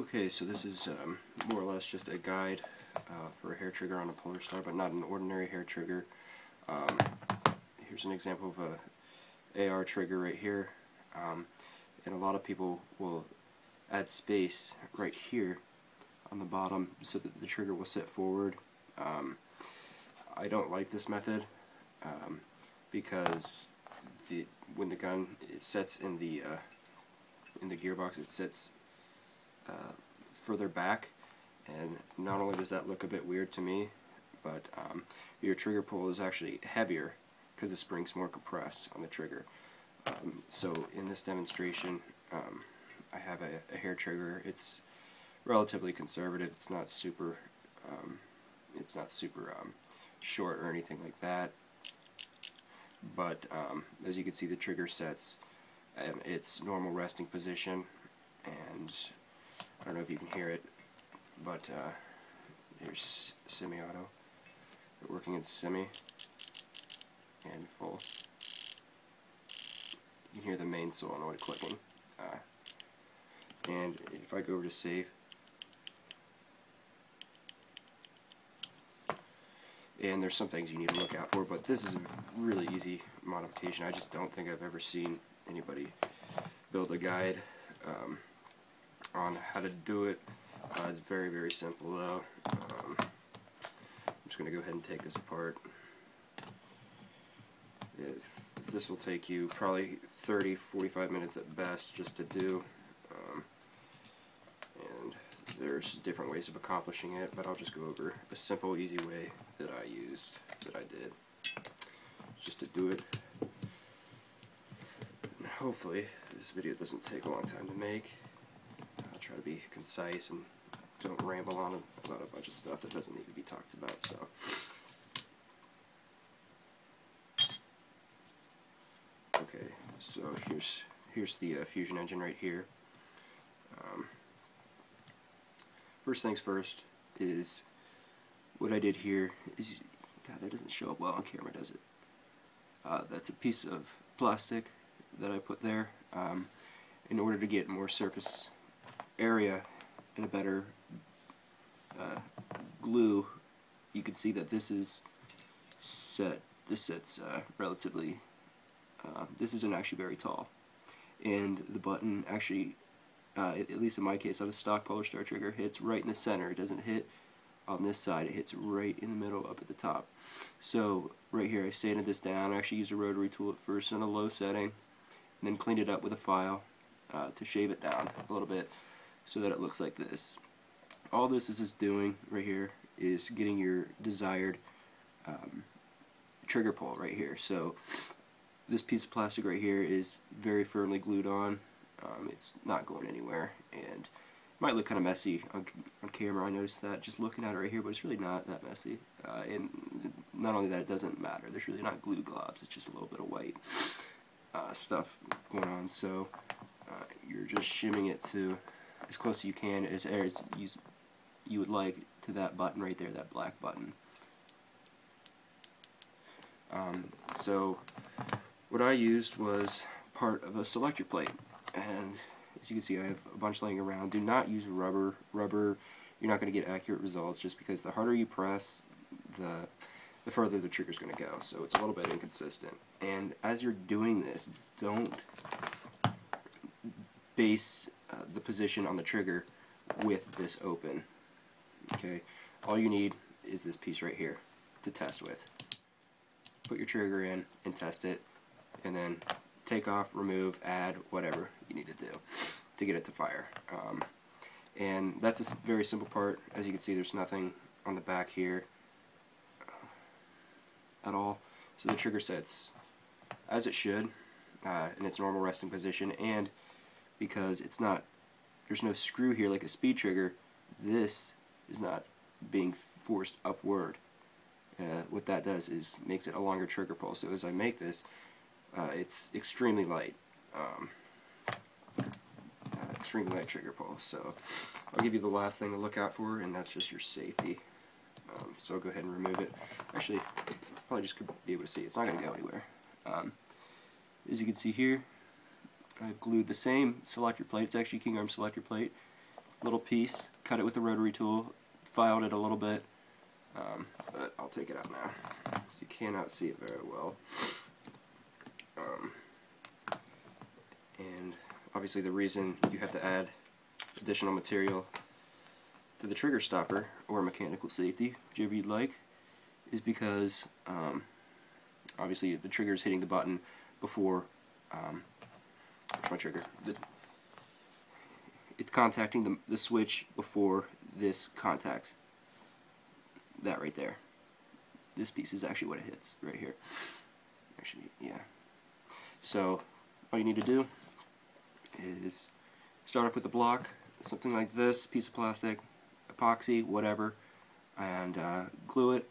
Okay, so this is more or less just a guide for a hair trigger on a PolarStar, but not an ordinary hair trigger. Here's an example of a AR trigger right here, and a lot of people will add space right here on the bottom so that the trigger will sit forward. I don't like this method because when the gun sets in the gearbox, it sits further back, and not only does that look a bit weird to me, but your trigger pull is actually heavier because the spring's more compressed on the trigger. So in this demonstration, I have a hair trigger. It's relatively conservative. It's not super short or anything like that. But as you can see, the trigger sets in its normal resting position, and I don't know if you can hear it, but here's semi-auto. We're working in semi and full. You can hear the main solenoid clicking. And if I go over to save, and there's some things you need to look out for, but this is a really easy modification. I just don't think I've ever seen anybody build a guide on how to do it. It's very, very simple though. I'm just going to go ahead and take this apart. This will take you probably 30-45 minutes at best just to do, and there's different ways of accomplishing it, but I'll just go over a simple, easy way that I did, just to do it. And hopefully this video doesn't take a long time to make. I'll try to be concise and don't ramble on about a bunch of stuff that doesn't need to be talked about. So okay, so here's the fusion engine right here. First things first is what I did here is, God, that doesn't show up well on camera, does it? That's a piece of plastic that I put there in order to get more surface area and a better glue. You can see that this is set. This sits relatively. This isn't actually very tall, and the button actually, at least in my case on a stock PolarStar trigger, hits right in the center. It doesn't hit on this side, it hits right in the middle up at the top. So right here I sanded this down. I actually used a rotary tool at first on a low setting, and then cleaned it up with a file to shave it down a little bit so that it looks like this. All this is doing right here is getting your desired trigger pull right here. So this piece of plastic right here is very firmly glued on. It's not going anywhere, and it might look kind of messy on camera. I noticed that just looking at it right here, but it's really not that messy. And not only that, it doesn't matter. There's really not glue globs. It's just a little bit of white stuff going on. So you're just shimming it to as close as you can, as you would like, to that button right there, that black button. So what I used was part of a selector plate, and as you can see I have a bunch laying around. Do not use rubber. Rubber, you're not going to get accurate results, just because the harder you press, the further the trigger's going to go, so it's a little bit inconsistent. And as you're doing this, don't base the position on the trigger with this open. Okay, all you need is this piece right here to test with. Put your trigger in and test it, and then take off, remove, add, whatever you need to do to get it to fire. And that's a very simple part. As you can see, there's nothing on the back here at all. So the trigger sits as it should in its normal resting position, and because there's no screw here like a speed trigger, this is not being forced upward. What that does is makes it a longer trigger pull. So as I make this, it's extremely light. Extremely light trigger pull. So I'll give you the last thing to look out for, and that's just your safety. So I'll go ahead and remove it. Actually, probably just could be able to see it's not going to go anywhere. As you can see here, I've glued the same selector plate. It's actually a King Arm selector plate, little piece, cut it with the rotary tool, filed it a little bit, but I'll take it out now, so you cannot see it very well. And obviously the reason you have to add additional material to the trigger stopper, or mechanical safety, whichever you'd like, is because obviously the trigger is hitting the button before, where's my trigger? It's contacting the switch before this contacts that right there. This piece is actually what it hits right here. Actually, yeah. So all you need to do is start off with the block, something like this, piece of plastic, epoxy, whatever, and glue it,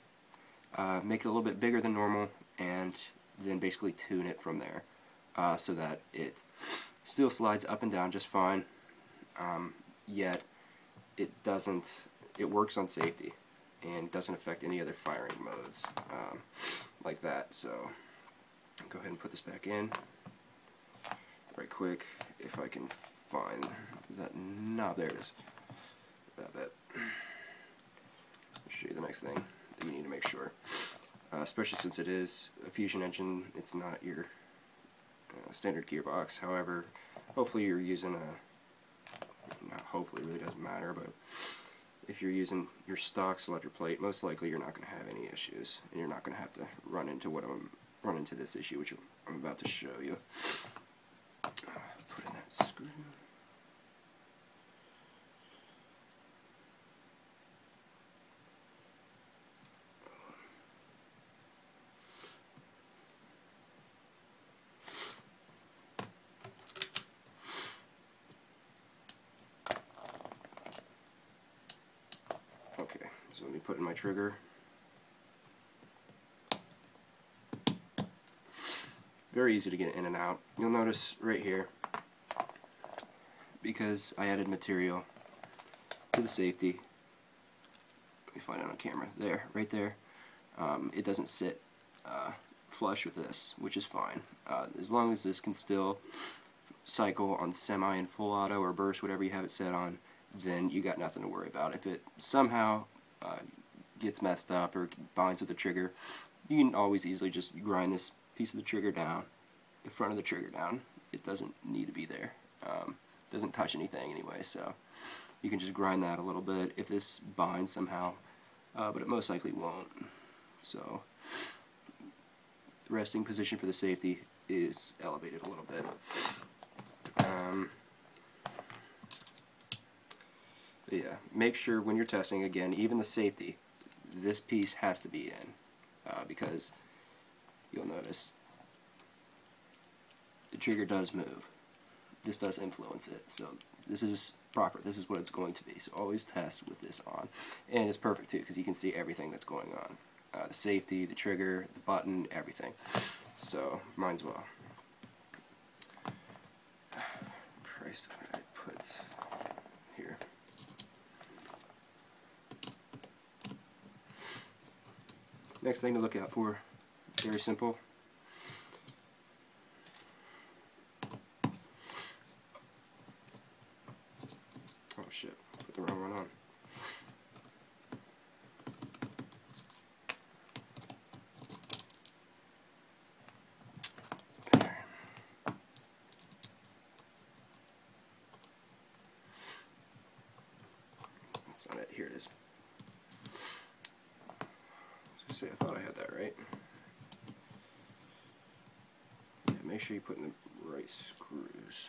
make it a little bit bigger than normal, and then basically tune it from there so that it still slides up and down just fine, yet it works on safety and doesn't affect any other firing modes like that. So go ahead and put this back in right quick, if I can find that knob. There it is. That bit. I'll show you the next thing that you need to make sure, especially since it is a fusion engine. It's not your standard gearbox. However, hopefully you're using not hopefully, it really doesn't matter, but if you're using your stock selector plate, most likely you're not going to have any issues, and you're not going to have to run into this issue, which I'm about to show you. Put in that screw. Okay, so let me put in my trigger. Very easy to get in and out. You'll notice right here, because I added material to the safety, let me find it on camera, there, right there, it doesn't sit flush with this, which is fine. As long as this can still cycle on semi and full auto or burst, whatever you have it set on, then you got nothing to worry about. If it somehow gets messed up or binds with the trigger, you can always easily just grind this piece of the trigger down, the front of the trigger down. It doesn't need to be there. Doesn't touch anything anyway, so you can just grind that a little bit if this binds somehow, but it most likely won't. So the resting position for the safety is elevated a little bit. But yeah, make sure when you're testing, again, even the safety, this piece has to be in, because you'll notice the trigger does move. This does influence it, so this is proper. This is what it's going to be. So always test with this on, and it's perfect too because you can see everything that's going on, the safety, the trigger, the button, everything. So might as well. Christ, what did I put here? Next thing to look out for, very simple. Oh shit, put the wrong one on. There. That's not it, here it is. I thought I had that right. Yeah, make sure you put in the right screws.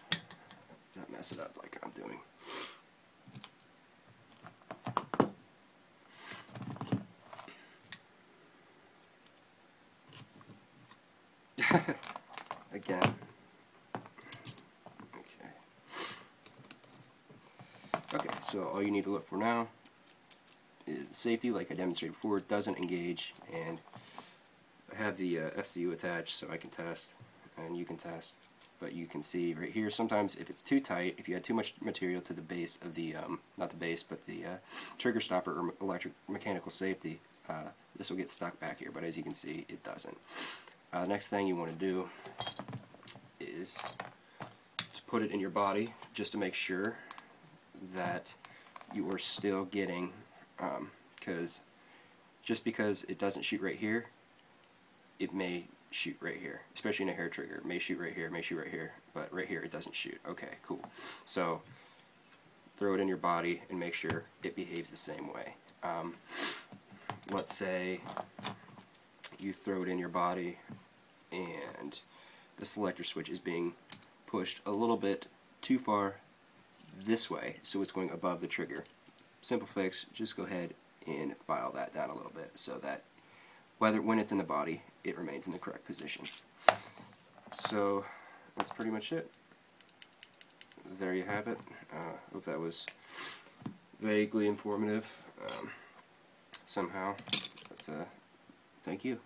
Not mess it up like I'm doing. Again. Okay, so all you need to look for now is safety, like I demonstrated before. It doesn't engage, and I have the FCU attached so I can test, and you can test, but you can see right here sometimes if it's too tight, if you add too much material to the base of the, not the base, but the trigger stopper or electric mechanical safety, this will get stuck back here, but as you can see it doesn't. Next thing you want to do is to put it in your body just to make sure that you are still getting, because just because it doesn't shoot right here, it may shoot right here, especially in a hair trigger. It may shoot right here, it may shoot right here, but right here it doesn't shoot. Okay, cool. So throw it in your body and make sure it behaves the same way. Let's say you throw it in your body and the selector switch is being pushed a little bit too far this way, so it's going above the trigger. Simple fix, just go ahead and file that down a little bit so that when it's in the body, it remains in the correct position. So that's pretty much it. There you have it. Hope that was vaguely informative somehow. But, thank you.